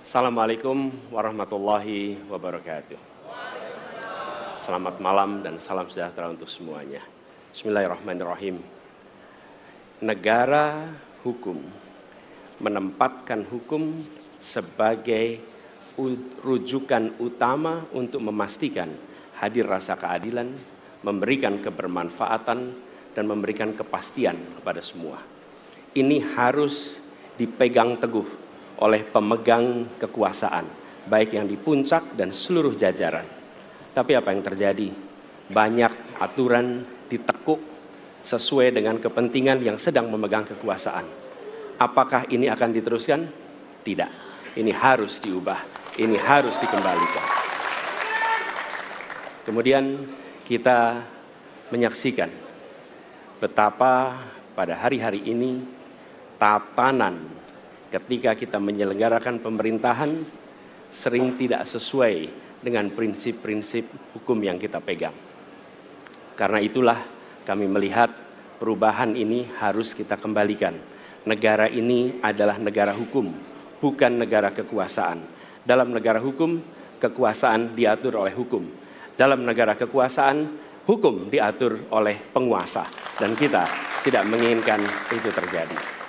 Assalamualaikum warahmatullahi wabarakatuh. Selamat malam dan salam sejahtera untuk semuanya. Bismillahirrahmanirrahim. Negara hukum menempatkan hukum sebagai rujukan utama untuk memastikan hadir rasa keadilan, memberikan kebermanfaatan, dan memberikan kepastian kepada semua. Ini harus dipegang teguh oleh pemegang kekuasaan, baik yang di puncak dan seluruh jajaran. Tapi apa yang terjadi? Banyak aturan ditekuk sesuai dengan kepentingan yang sedang memegang kekuasaan. Apakah ini akan diteruskan? Tidak. Ini harus diubah. Ini harus dikembalikan. Kemudian kita menyaksikan betapa pada hari-hari ini tatanan ketika kita menyelenggarakan pemerintahan sering tidak sesuai dengan prinsip-prinsip hukum yang kita pegang. Karena itulah kami melihat perubahan ini harus kita kembalikan. Negara ini adalah negara hukum, bukan negara kekuasaan. Dalam negara hukum, kekuasaan diatur oleh hukum. Dalam negara kekuasaan, hukum diatur oleh penguasa. Dan kita tidak menginginkan itu terjadi.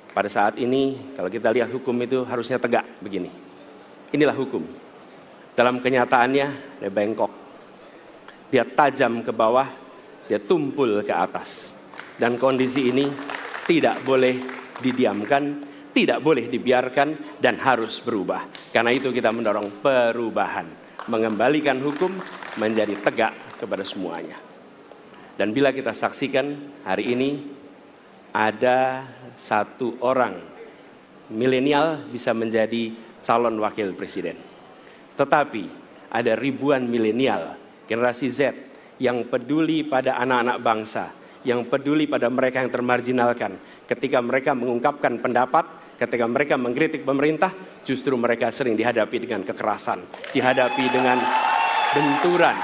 Pada saat ini, kalau kita lihat hukum itu harusnya tegak begini. Inilah hukum. Dalam kenyataannya, dia bengkok. Dia tajam ke bawah, dia tumpul ke atas. Dan kondisi ini tidak boleh didiamkan, tidak boleh dibiarkan, dan harus berubah. Karena itu kita mendorong perubahan. Mengembalikan hukum menjadi tegak kepada semuanya. Dan bila kita saksikan hari ini, ada satu orang milenial bisa menjadi calon wakil presiden. Tetapi ada ribuan milenial, generasi Z, yang peduli pada anak-anak bangsa, yang peduli pada mereka yang termarginalkan. Ketika mereka mengungkapkan pendapat, ketika mereka mengkritik pemerintah, justru mereka sering dihadapi dengan kekerasan, dihadapi dengan benturan,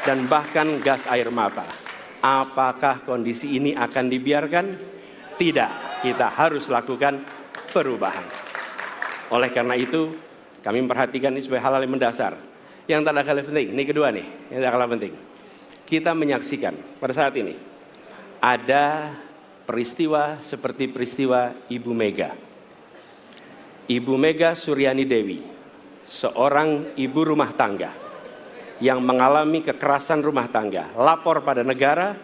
dan bahkan gas air mata. Apakah kondisi ini akan dibiarkan? Tidak, kita harus lakukan perubahan. Oleh karena itu, kami memperhatikan ini sebagai hal-hal yang mendasar. Yang tak kalah penting, ini kedua nih, yang tak kalah penting. Kita menyaksikan pada saat ini, ada peristiwa seperti peristiwa Ibu Mega. Ibu Mega Suryani Dewi, seorang ibu rumah tangga yang mengalami kekerasan rumah tangga, lapor pada negara,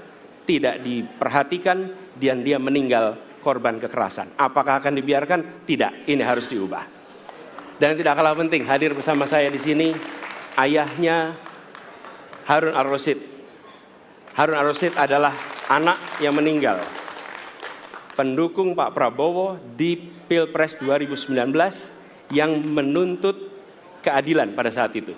tidak diperhatikan, dan dia meninggal korban kekerasan. Apakah akan dibiarkan? Tidak, ini harus diubah. Dan tidak kalah penting, hadir bersama saya di sini ayahnya Harun Ar-Rasyid. Harun Ar-Rasyid adalah anak yang meninggal, pendukung Pak Prabowo di Pilpres 2019 yang menuntut keadilan pada saat itu.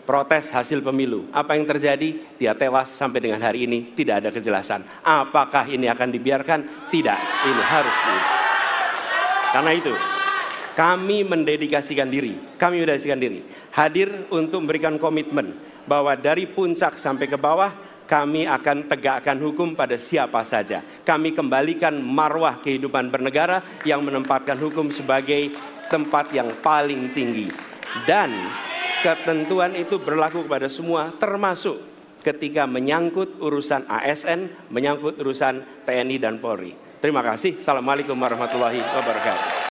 Protes hasil pemilu. Apa yang terjadi? Dia tewas sampai dengan hari ini tidak ada kejelasan. Apakah ini akan dibiarkan? Tidak, ini harus diubah. Karena itu, kami mendedikasikan diri, hadir untuk memberikan komitmen bahwa dari puncak sampai ke bawah, kami akan tegakkan hukum pada siapa saja. Kami kembalikan marwah kehidupan bernegara yang menempatkan hukum sebagai tempat yang paling tinggi. Dan ketentuan itu berlaku kepada semua, termasuk ketika menyangkut urusan ASN, menyangkut urusan TNI dan Polri. Terima kasih. Assalamualaikum warahmatullahi wabarakatuh.